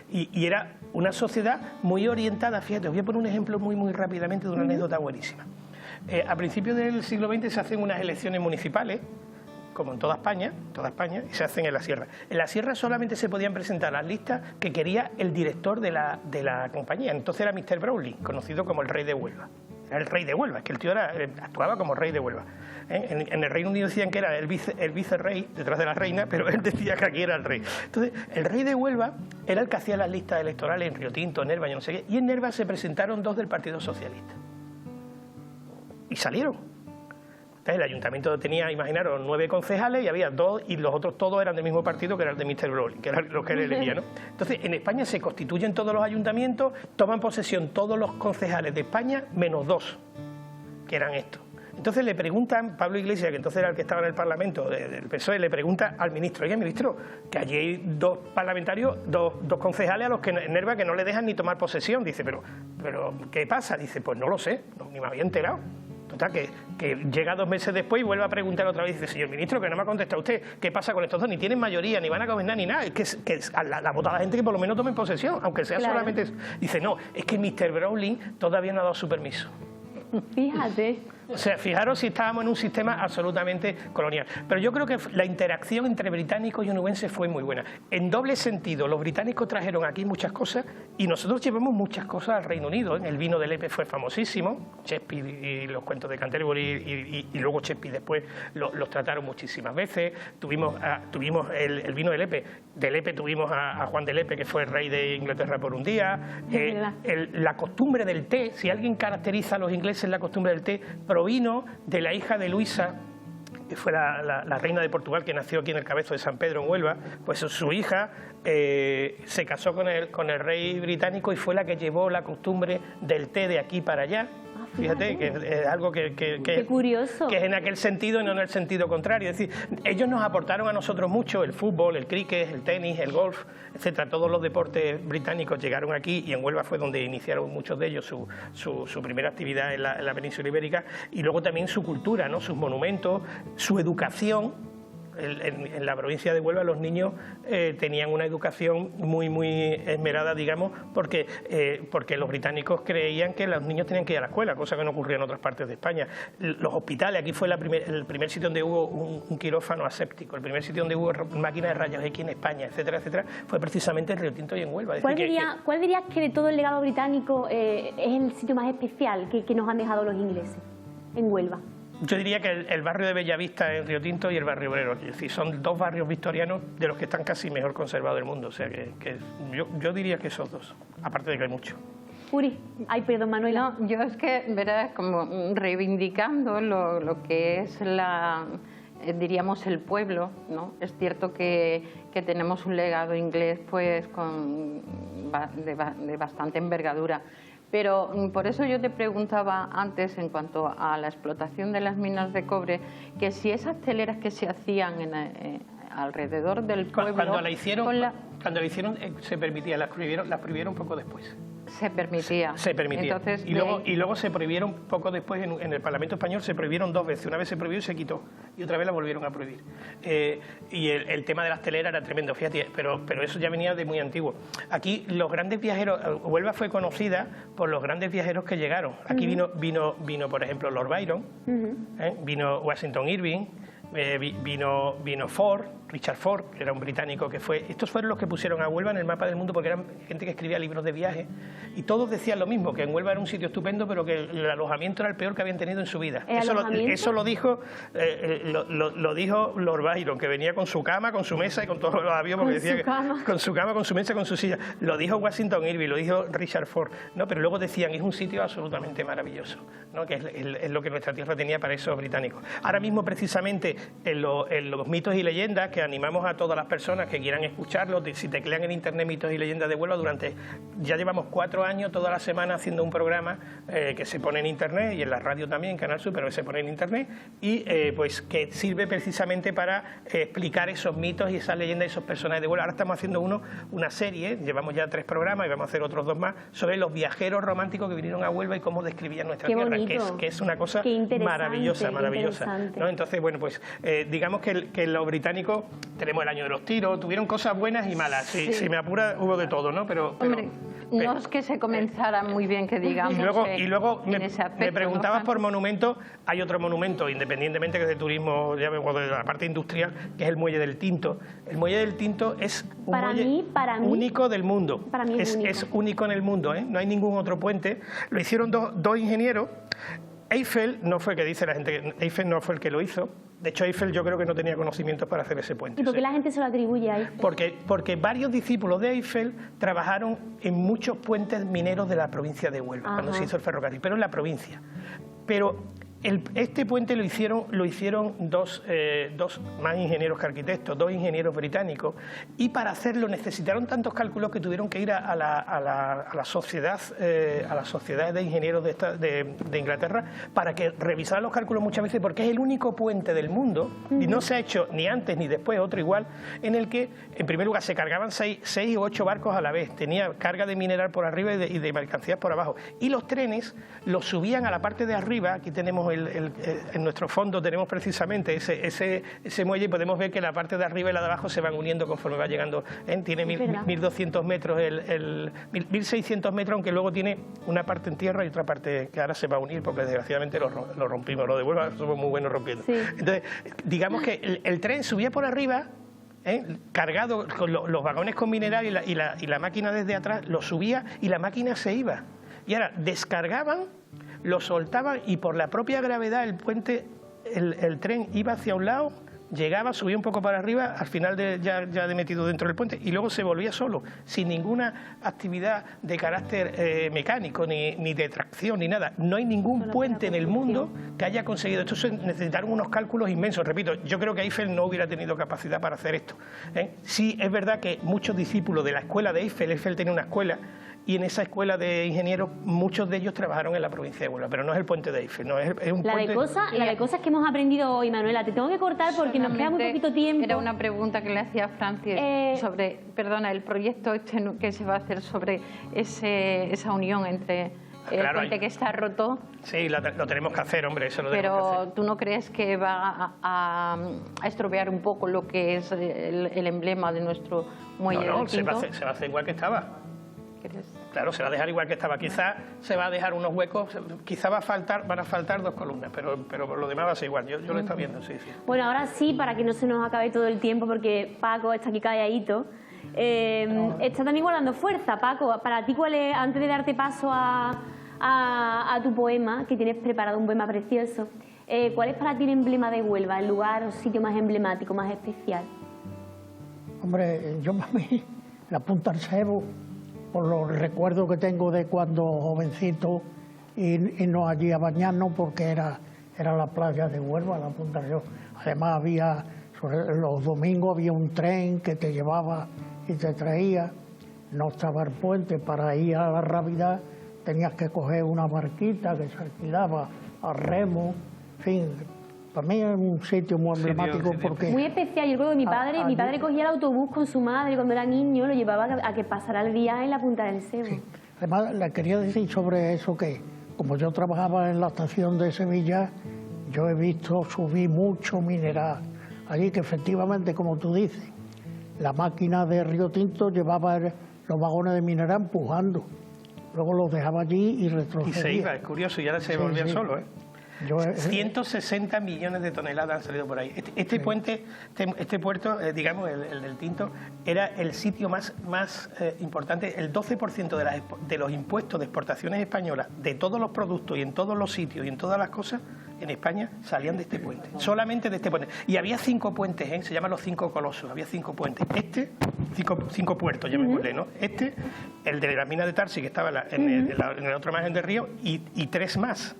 Y era una sociedad muy orientada. Fíjate, os voy a poner un ejemplo muy rápidamente de una anécdota buenísima. A principios del siglo XX se hacen unas elecciones municipales, como en toda España, y se hacen en la Sierra. En la Sierra solamente se podían presentar las listas que quería el director de la compañía. Entonces era Mr. Brownlee, conocido como el rey de Huelva. Era el rey de Huelva, es que el tío actuaba como rey de Huelva. En el Reino Unido decían que era el vicerrey detrás de la reina, pero él decía que aquí era el rey. Entonces, el rey de Huelva era el que hacía las listas electorales en Río Tinto, en Nerva, yo no sé qué, y en Nerva se presentaron 2 del Partido Socialista. Y salieron. Entonces, el ayuntamiento tenía, imaginaros, 9 concejales y había 2 y los otros todos eran del mismo partido, que era el de Mr. Broly, que era lo que él elegía, ¿no? Entonces, en España se constituyen todos los ayuntamientos, toman posesión todos los concejales de España, menos 2, que eran estos. Entonces le preguntan, Pablo Iglesias, que entonces era el que estaba en el Parlamento del PSOE, le pregunta al ministro: oye, ministro, que allí hay 2 parlamentarios, dos concejales a los que enerva que no le dejan ni tomar posesión. Dice, pero ¿qué pasa? Dice, pues no lo sé, ni me había enterado. Total, que llega 2 meses después y vuelve a preguntar otra vez. Dice, señor ministro, que no me ha contestado usted, ¿qué pasa con estos dos? Ni tienen mayoría, ni van a gobernar, ni nada. Es que la vota la gente que por lo menos tomen posesión, aunque sea solamente eso. Dice, no, es que Mr. Browning todavía no ha dado su permiso. Fíjate. O sea, fijaros si estábamos en un sistema absolutamente colonial. Pero yo creo que la interacción entre británicos y onubenses fue muy buena. En doble sentido, los británicos trajeron aquí muchas cosas y nosotros llevamos muchas cosas al Reino Unido. El vino de Lepe fue famosísimo, Shakespeare y los cuentos de Canterbury y luego Shakespeare después los trataron muchísimas veces. Tuvimos el vino de Lepe. De Lepe tuvimos a Juan de Lepe, que fue el rey de Inglaterra por un día. La costumbre del té, si alguien caracteriza a los ingleses la costumbre del té, provino de la hija de Luisa, que fue la reina de Portugal, que nació aquí en el Cabezo de San Pedro, en Huelva. Pues su hija se casó con el rey británico y fue la que llevó la costumbre del té de aquí para allá. Fíjate, que es algo Qué curioso. Que es en aquel sentido y no en el sentido contrario. Es decir, ellos nos aportaron a nosotros mucho: el fútbol, el cricket, el tenis, el golf, etcétera. Todos los deportes británicos llegaron aquí y en Huelva fue donde iniciaron muchos de ellos su primera actividad en la península ibérica, y luego también su cultura, ¿no? Sus monumentos, su educación. En la provincia de Huelva los niños tenían una educación muy esmerada, digamos, porque los británicos creían que los niños tenían que ir a la escuela, cosa que no ocurría en otras partes de España. Los hospitales, aquí fue el primer sitio donde hubo un quirófano aséptico, el primer sitio donde hubo máquinas de rayos X en España, etcétera, etcétera, fue precisamente en Río Tinto y en Huelva. ¿Cuál dirías que de todo el legado británico es el sitio más especial que nos han dejado los ingleses en Huelva? Yo diría que el barrio de Bellavista en Río Tinto y el barrio Obrero, es decir, son 2 barrios victorianos de los que están casi mejor conservados del mundo. O sea que yo diría que esos 2, aparte de que hay mucho. Uri, ay, perdón, Manuela. No, yo es que, verás, como reivindicando lo que es diríamos el pueblo, ¿no? Es cierto que tenemos un legado inglés pues de bastante envergadura. Pero por eso yo te preguntaba antes, en cuanto a la explotación de las minas de cobre, que si esas teleras que se hacían alrededor del pueblo... Cuando la hicieron se permitía, las prohibieron poco después. Se permitía. Se permitía. Entonces, y luego se prohibieron poco después en el Parlamento español, se prohibieron 2 veces. Una vez se prohibió y se quitó, y otra vez la volvieron a prohibir. Y el tema de las teleras era tremendo, fíjate, pero eso ya venía de muy antiguo. Aquí los grandes viajeros, Huelva fue conocida por los grandes viajeros que llegaron. Aquí vino por ejemplo, Lord Byron, vino Washington Irving, vino Ford, Richard Ford, que era un británico que fue... Estos fueron los que pusieron a Huelva en el mapa del mundo, porque eran gente que escribía libros de viaje, y todos decían lo mismo, que en Huelva era un sitio estupendo, pero que el alojamiento era el peor que habían tenido en su vida. Eso lo dijo Lord Byron, que venía con su cama, con su mesa y con todos los aviones, porque decía con su cama, con su mesa, con su silla. Lo dijo Washington Irving, lo dijo Richard Ford, ¿no? Pero luego decían, es un sitio absolutamente maravilloso, ¿no? Que es lo que nuestra tierra tenía para esos británicos. Ahora mismo, precisamente, en los mitos y leyendas, que animamos a todas las personas que quieran escucharlos, si teclean en internet mitos y leyendas de Huelva, ya llevamos 4 años toda la semana haciendo un programa que se pone en internet, y en la radio también, en Canal Sur, pero que se pone en internet, y pues que sirve precisamente para explicar esos mitos y esas leyendas y esos personajes de Huelva. Ahora estamos haciendo una serie, llevamos ya 3 programas y vamos a hacer otros 2 más, sobre los viajeros románticos que vinieron a Huelva y cómo describían nuestra tierra, que es una cosa maravillosa, ¿no? Entonces, bueno, pues digamos que los británicos, tenemos el año de los tiros, tuvieron cosas buenas y malas. Si me apura, hubo de todo, ¿no? Hombre, no es que se comenzara muy bien, que digamos. Y luego me preguntabas por monumentos. Hay otro monumento, independientemente que es de turismo, ya o de la parte industrial, que es el Muelle del Tinto. El Muelle del Tinto es un muelle único del mundo. Para mí es único en el mundo, ¿eh? No hay ningún otro puente. Lo hicieron dos ingenieros. Eiffel no fue, que dice la gente, Eiffel no fue el que lo hizo. De hecho, Eiffel yo creo que no tenía conocimientos para hacer ese puente. ¿Y por qué la gente se lo atribuye a Eiffel? Porque varios discípulos de Eiffel trabajaron en muchos puentes mineros de la provincia de Huelva, cuando se hizo el ferrocarril, pero en la provincia. Pero Este puente lo hicieron dos más ingenieros que arquitectos, 2 ingenieros británicos, y para hacerlo necesitaron tantos cálculos que tuvieron que ir a la sociedad de ingenieros de Inglaterra para que revisaran los cálculos muchas veces, porque es el único puente del mundo, y no se ha hecho ni antes ni después otro igual, en el que en primer lugar se cargaban 6 u 8 barcos a la vez, tenía carga de mineral por arriba y de mercancías por abajo, y los trenes los subían a la parte de arriba. Aquí tenemos en nuestro fondo tenemos precisamente ese muelle, y podemos ver que la parte de arriba y la de abajo se van uniendo conforme va llegando. Tiene 1.200 metros, 1.600 metros, aunque luego tiene una parte en tierra y otra parte que ahora se va a unir, porque desgraciadamente lo rompimos, lo de Huelva somos muy buenos rompiendo. Sí. Entonces, digamos que el tren subía por arriba, cargado con los vagones con mineral, y la máquina desde atrás lo subía y la máquina se iba. Y ahora descargaban, lo soltaban, y por la propia gravedad el puente, el tren iba hacia un lado, llegaba, subía un poco para arriba, al final ya de metido dentro del puente, y luego se volvía solo, sin ninguna actividad de carácter mecánico, ni de tracción, ni nada. No hay ningún puente en el mundo que haya conseguido esto. Necesitaron unos cálculos inmensos. Repito, yo creo que Eiffel no hubiera tenido capacidad para hacer esto. Sí, es verdad que muchos discípulos de la escuela de Eiffel tenía una escuela, y en esa escuela de ingenieros muchos de ellos trabajaron en la provincia de Huelva, pero no es el puente de Eiffel, no es un puente... La de cosas que hemos aprendido hoy, Manuela, te tengo que cortar porque nos queda muy poquito tiempo. Era una pregunta que le hacía Francis sobre, perdona, el proyecto que se va a hacer sobre esa unión entre el puente que está roto. Sí, lo tenemos que hacer, hombre, eso lo tenemos que hacer. Pero ¿tú no crees que va a estropear un poco lo que es el emblema de nuestro muelle del Tinto? No, se va a hacer igual que estaba. Claro, se va a dejar igual que estaba. Quizás se va a dejar unos huecos, quizás van a faltar 2 columnas, pero por lo demás va a ser igual. Yo lo he estado viendo, sí. Bueno, ahora sí, para que no se nos acabe todo el tiempo, porque Paco está aquí calladito. Está también guardando fuerza. Paco, para ti, ¿cuál es, antes de darte paso a tu poema, que tienes preparado un poema precioso, cuál es para ti el emblema de Huelva, el lugar o sitio más emblemático, más especial? Hombre, yo para mí, la Punta del Cebo, por los recuerdos que tengo de cuando jovencito irnos allí a bañarnos, porque era la playa de Huelva, la Punta del Cebo. Además los domingos había un tren que te llevaba y te traía. No estaba el puente, para ir a la Rábida tenías que coger una barquita que se alquilaba a remo, en fin. Para mí es un sitio muy emblemático porque... Muy especial. Yo creo que mi padre cogía el autobús con su madre cuando era niño, lo llevaba a que pasara el día en la Punta del Cebo. Sí. Además, le quería decir sobre eso que, como yo trabajaba en la estación de Sevilla, yo he visto subir mucho mineral allí, que efectivamente, como tú dices, la máquina de Río Tinto llevaba los vagones de mineral empujando, luego los dejaba allí y retrocedía. Y se iba, es curioso, y ahora se volvía solo, 160 millones de toneladas han salido por ahí. Este puente, este puerto, digamos, el del Tinto, era el sitio más importante. El 12% de los impuestos de exportaciones españolas, de todos los productos y en todos los sitios y en todas las cosas, en España salían de este puente, solamente de este puente. Y había 5 puentes, se llaman los 5 colosos, había 5 puentes. 5 puertos, ya me acordé, ¿no? El de la mina de Tarsi, que estaba en la otra margen del río, y 3 más.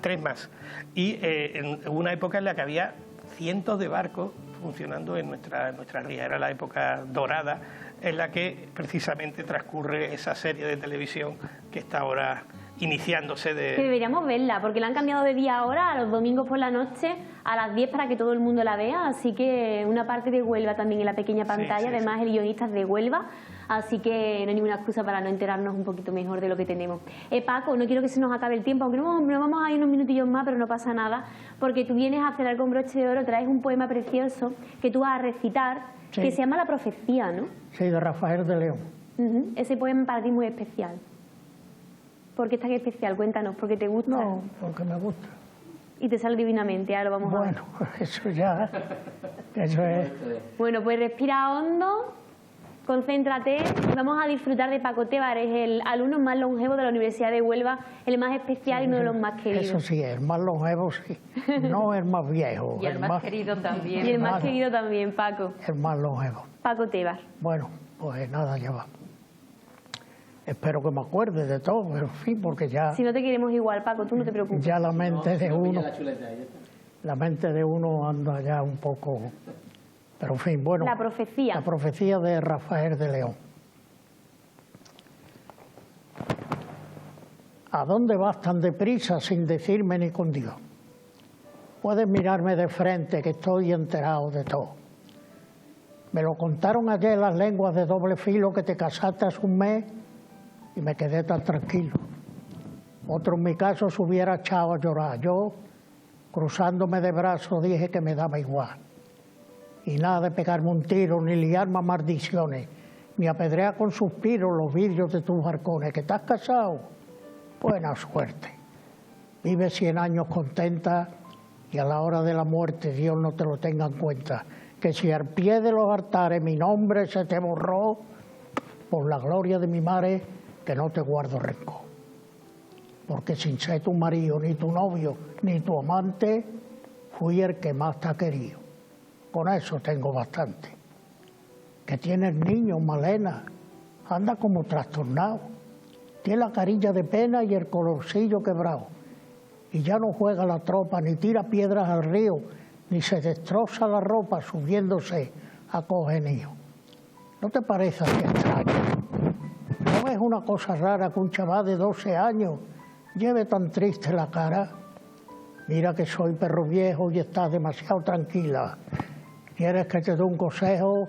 3 más. Y en una época en la que había cientos de barcos funcionando en nuestra ría. Era la época dorada en la que precisamente transcurre esa serie de televisión que está ahora iniciándose de... Que deberíamos verla, porque la han cambiado de día ahora, a los domingos por la noche, a las 10 para que todo el mundo la vea, así que una parte de Huelva también en la pequeña pantalla, además el guionista es de Huelva, así que no hay ninguna excusa para no enterarnos un poquito mejor de lo que tenemos. Paco, no quiero que se nos acabe el tiempo, aunque no vamos a ir unos minutillos más, pero no pasa nada, porque tú vienes a cerrar con broche de oro, traes un poema precioso que tú vas a recitar, que se llama La Profecía, ¿no? Sí, de Rafael de León. Ese poema para ti es muy especial. ¿Por qué es tan especial? Cuéntanos, ¿porque te gusta? No, porque me gusta. Y te sale divinamente, ahora lo vamos a ver. Bueno, eso ya, eso es... Bueno, pues respira hondo, concéntrate, vamos a disfrutar de Paco Tebar, es el alumno más longevo de la Universidad de Huelva, el más especial y uno de los más queridos. Eso sí, el más longevo sí, no el más viejo. Y el más querido también. Y el más querido también, Paco. El más longevo. Paco Tebar. Bueno, pues nada, ya va. espero que me acuerde de todo, pero en fin, porque ya... Si no te queremos igual, Paco, tú no te preocupes. Ya la mente de uno... La mente de uno anda ya un poco... Pero en fin, bueno... La profecía. La profecía de Rafael de León. ¿A dónde vas tan deprisa sin decirme ni con Dios? Puedes mirarme de frente que estoy enterado de todo. Me lo contaron ayer las lenguas de doble filo que te casaste hace un mes y me quedé tan tranquilo. Otro en mi caso se hubiera echado a llorar. Yo, cruzándome de brazos, dije que me daba igual. Y nada de pegarme un tiro, ni liarme a maldiciones, ni apedrear con suspiros los vidrios de tus balcones. ¿Que estás casado? Buena suerte. Vive 100 años contenta y a la hora de la muerte Dios no te lo tenga en cuenta. Que si al pie de los altares mi nombre se te borró, por la gloria de mi madre, que no te guardo rencor. Porque sin ser tu marido, ni tu novio, ni tu amante, fui el que más te ha querido. Con eso tengo bastante. Que tienes niño, Malena, anda como trastornado. Tiene la carilla de pena y el colorcillo quebrado. Y ya no juega la tropa, ni tira piedras al río, ni se destroza la ropa subiéndose a cogenío. ¿No te parece así extraño? ¿No es una cosa rara que un chaval de 12 años lleve tan triste la cara? Mira que soy perro viejo y estás demasiado tranquila. ¿Quieres que te dé un consejo?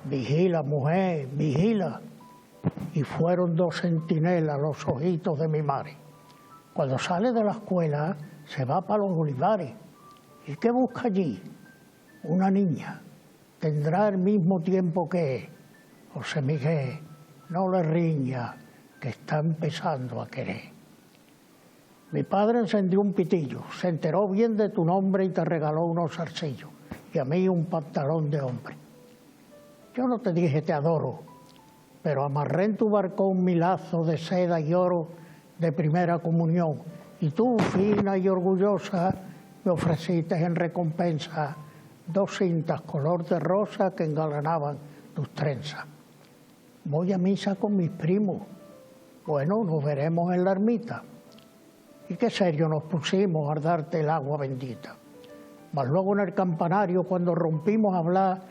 Vigila, mujer, vigila. Y fueron 2 centinelas los ojitos de mi madre. Cuando sale de la escuela se va para los olivares. ¿Y qué busca allí? Una niña. Tendrá el mismo tiempo que él. José Miguel, no le riña, que está empezando a querer. Mi padre encendió un pitillo, se enteró bien de tu nombre y te regaló unos zarcillos. Y a mí un pantalón de hombre. Yo no te dije te adoro, pero amarré en tu barcón mi lazo de seda y oro de primera comunión. Y tú, fina y orgullosa, me ofreciste en recompensa 2 cintas color de rosa que engalanaban tus trenzas. Voy a misa con mis primos. Bueno, nos veremos en la ermita. Y qué serio nos pusimos a darte el agua bendita. Mas luego en el campanario, cuando rompimos a hablar,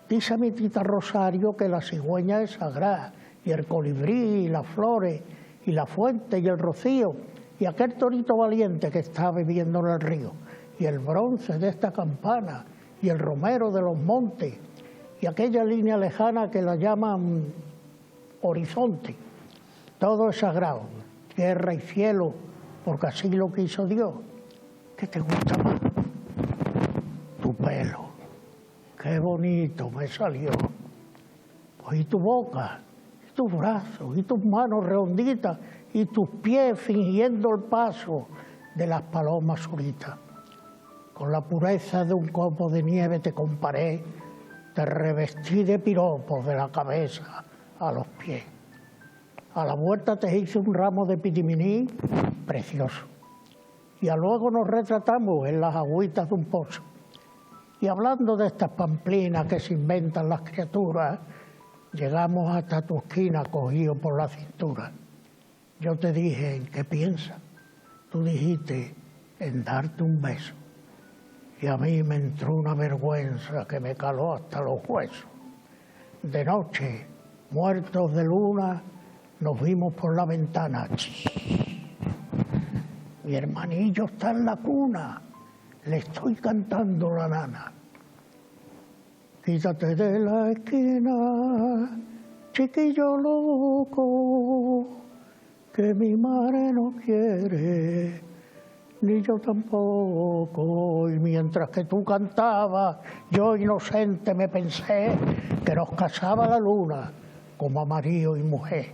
dice mi tita Rosario que la cigüeña es sagrada, y el colibrí, y las flores, y la fuente, y el rocío, y aquel torito valiente que está bebiendo en el río, y el bronce de esta campana, y el romero de los montes, y aquella línea lejana que la llaman horizonte. Todo es sagrado, tierra y cielo, porque así lo quiso Dios. ¿Qué te gusta más? Tu pelo. Qué bonito me salió. Pues y tu boca, y tus brazos, y tus manos redonditas, y tus pies fingiendo el paso de las palomas solitas. Con la pureza de un copo de nieve te comparé, te revestí de piropos de la cabeza a los pies. A la vuelta te hice un ramo de pitiminí precioso. Y a luego nos retratamos en las agüitas de un pozo. Y hablando de estas pamplinas que se inventan las criaturas, llegamos hasta tu esquina cogido por la cintura. Yo te dije, ¿en qué piensas? Tú dijiste, en darte un beso. Y a mí me entró una vergüenza que me caló hasta los huesos. De noche, muertos de luna, nos vimos por la ventana. Mi hermanillo está en la cuna, le estoy cantando la nana. Quítate de la esquina, chiquillo loco, que mi madre no quiere, ni yo tampoco. Y mientras que tú cantabas, yo inocente me pensé que nos casaba la luna como a marido y mujer.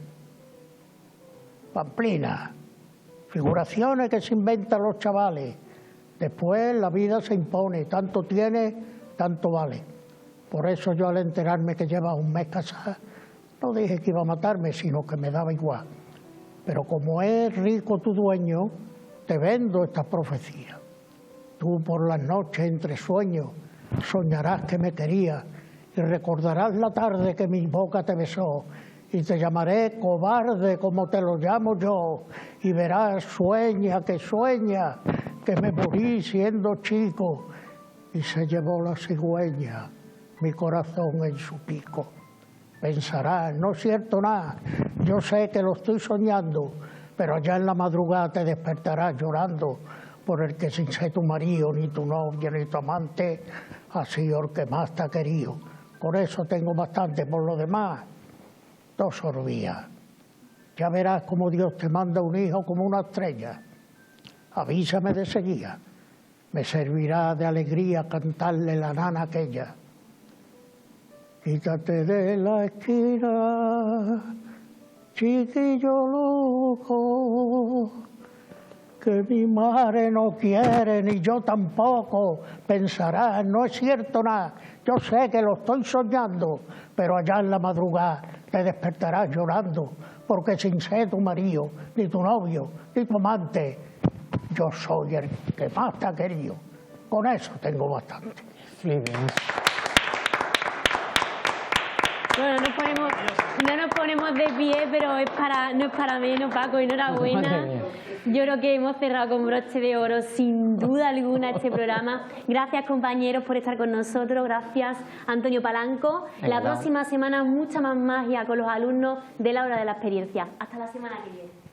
Pamplina, figuraciones que se inventan los chavales. Después la vida se impone, tanto tiene, tanto vale. Por eso yo al enterarme que llevas un mes casada, no dije que iba a matarme, sino que me daba igual. Pero como es rico tu dueño, te vendo esta profecía. Tú por las noches entre sueños soñarás que me querías y recordarás la tarde que mi boca te besó y te llamaré cobarde como te lo llamo yo, y verás, sueña, que me morí siendo chico, y se llevó la cigüeña mi corazón en su pico. Pensarás, no es cierto nada, yo sé que lo estoy soñando, pero allá en la madrugada te despertarás llorando por el que sin ser tu marido, ni tu novia, ni tu amante, ha sido el que más te ha querido. Por eso tengo bastante, por lo demás, 2 sorbías. Ya verás cómo Dios te manda un hijo como una estrella. Avísame de seguida, me servirá de alegría cantarle la nana aquella. Quítate de la esquina, chiquillo loco, que mi madre no quiere, ni yo tampoco. Pensarás, no es cierto nada, yo sé que lo estoy soñando, pero allá en la madrugada te despertarás llorando, porque sin ser tu marido, ni tu novio, ni tu amante, yo soy el que más te ha querido. Con eso tengo bastante. Bueno, no nos ponemos de pie, pero no es para menos, Paco, enhorabuena. Yo creo que hemos cerrado con broche de oro, sin duda alguna, este programa. Gracias, compañeros, por estar con nosotros. Gracias, Antonio Palanco. La próxima semana mucha más magia con los alumnos de la Hora de la Experiencia. Hasta la semana que viene.